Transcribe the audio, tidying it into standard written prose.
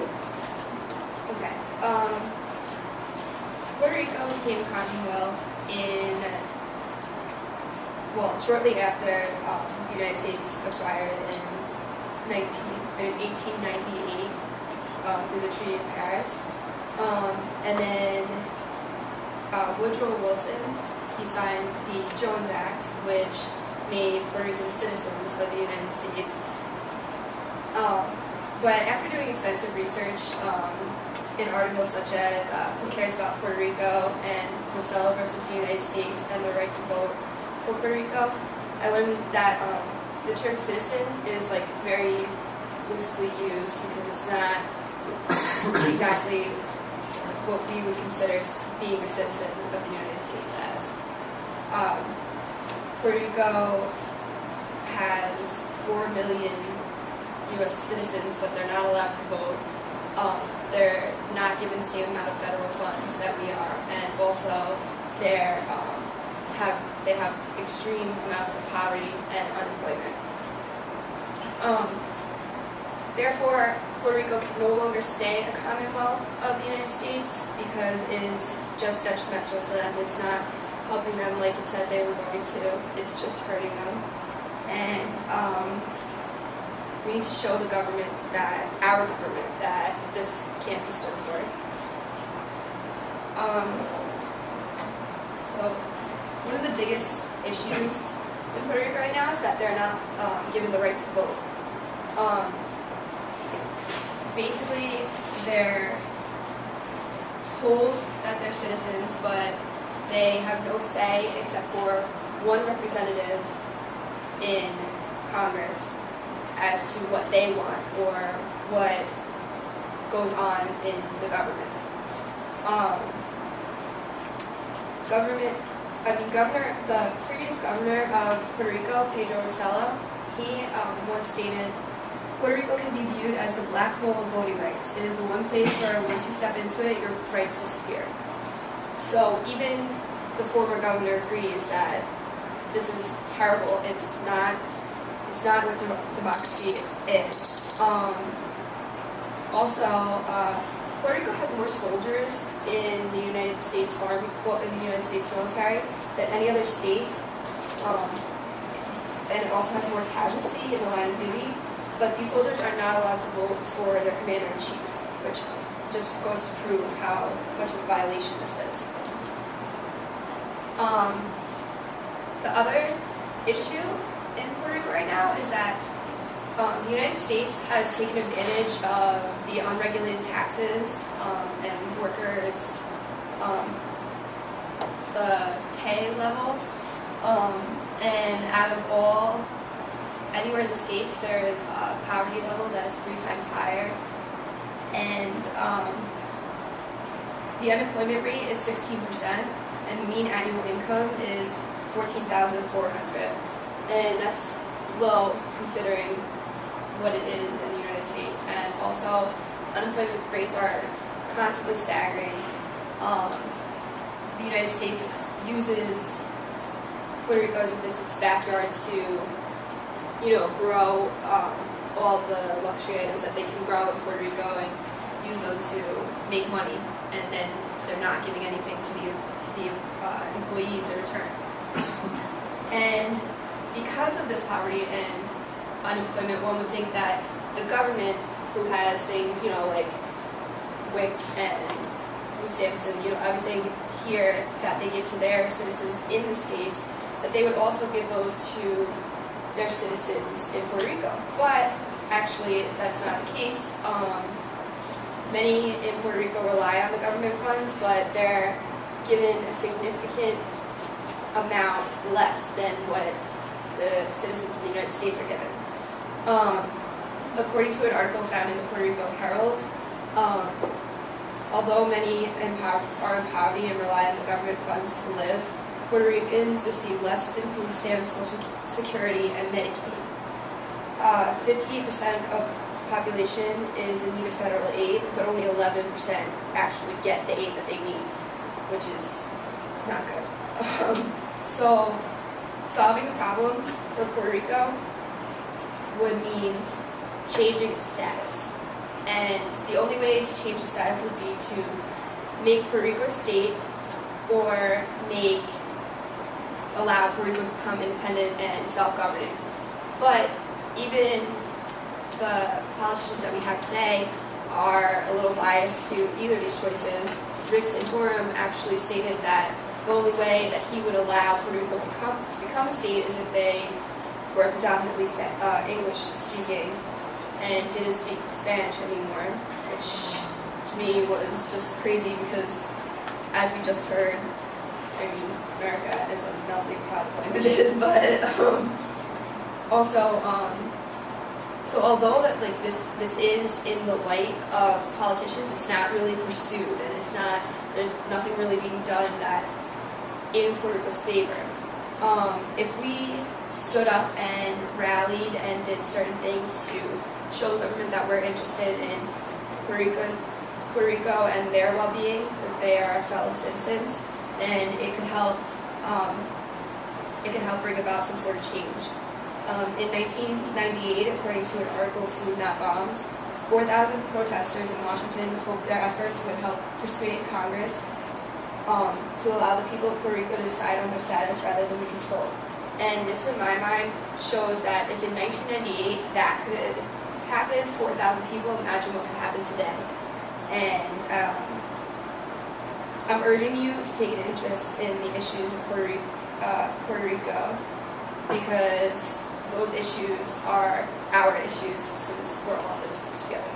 Okay. Puerto Rico became a Commonwealth shortly after the United States acquired it in 1898 through the Treaty of Paris. And then Woodrow Wilson, he signed the Jones Act, which made Puerto Rican citizens of the United States. But after doing extensive research in articles such as Who Cares About Puerto Rico and Rosell versus the United States and the Right to Vote for Puerto Rico, I learned that the term citizen is like very loosely used because it's not exactly what we would consider being a citizen of the United States as. Puerto Rico has 4 million U.S. citizens, but they're not allowed to vote. They're not given the same amount of federal funds that we are, and also they have extreme amounts of poverty and unemployment. Therefore, Puerto Rico can no longer stay a Commonwealth of the United States because it is just detrimental to them. It's not helping them like it said they were going to. It's just hurting them. And we need to show the government that, our government, that this can't be stood for. So one of the biggest issues in Puerto Rico right now is that they're not given the right to vote. Basically, they're told that they're citizens, but they have no say except for one representative in Congress as to what they want or what goes on in the government. The previous governor of Puerto Rico, Pedro Rosell, he once stated, Puerto Rico can be viewed as the black hole of voting rights. It is the one place where once you step into it, your rights disappear. So even the former governor agrees that this is terrible. It's not what democracy is. Also, Puerto Rico has more soldiers in the United States Army, in the United States military than any other state, and it also has more casualty in the line of duty. But these soldiers are not allowed to vote for their commander-in-chief, which just goes to prove how much of a violation this is. The other issue in Puerto Rico right now is that the United States has taken advantage of the unregulated taxes and workers, the pay level, and out of anywhere in the States, there is a poverty level that is 3 times higher, and the unemployment rate is 16%, and the mean annual income is $14,400, and that's low considering what it is in the United States. And also, unemployment rates are constantly staggering. The United States uses Puerto Rico as if it's its backyard to grow all the luxury items that they can grow in Puerto Rico and use them to make money, and then they're not giving anything to the employees in return. And because of this poverty and unemployment, one would think that the government, who has things, like WIC and food stamps and everything here that they give to their citizens in the States, that they would also give those to their citizens in Puerto Rico. But actually, that's not the case. Many in Puerto Rico rely on the government funds, but they're given a significant amount less than what the citizens of the United States are given. According to an article found in the Puerto Rico Herald, although many are in poverty and rely on the government funds to live, Puerto Ricans receive less in food stamps, Social Security, and Medicaid. 58% of the population is in need of federal aid, but only 11% actually get the aid that they need, which is not good. So solving the problems for Puerto Rico would mean changing its status. And the only way to change the status would be to make Puerto Rico a state or allow Puerto Rico to become independent and self-governing. But even the politicians that we have today are a little biased to either of these choices. Rick Santorum actually stated that the only way that he would allow Puerto Rico to become a state is if they were predominantly English speaking and didn't speak Spanish anymore, which to me was just crazy because, as we just heard, I mean, America is a melting pot of languages, but also, so although that like this is in the light of politicians, it's not really pursued, and there's nothing really being done that in Puerto Rico's favor. If we stood up and rallied and did certain things to show the government that we're interested in Puerto Rico and their well-being, because they are our fellow citizens, then it could help bring about some sort of change. In 1998, according to an article, Food Not Bombs, 4,000 protesters in Washington hoped their efforts would help persuade Congress to allow the people of Puerto Rico to decide on their status rather than be controlled. And this, in my mind, shows that if in 1998 that could happen, 4,000 people, imagine what could happen today. And I'm urging you to take an interest in the issues of Puerto Rico because those issues are our issues since we're all citizens together.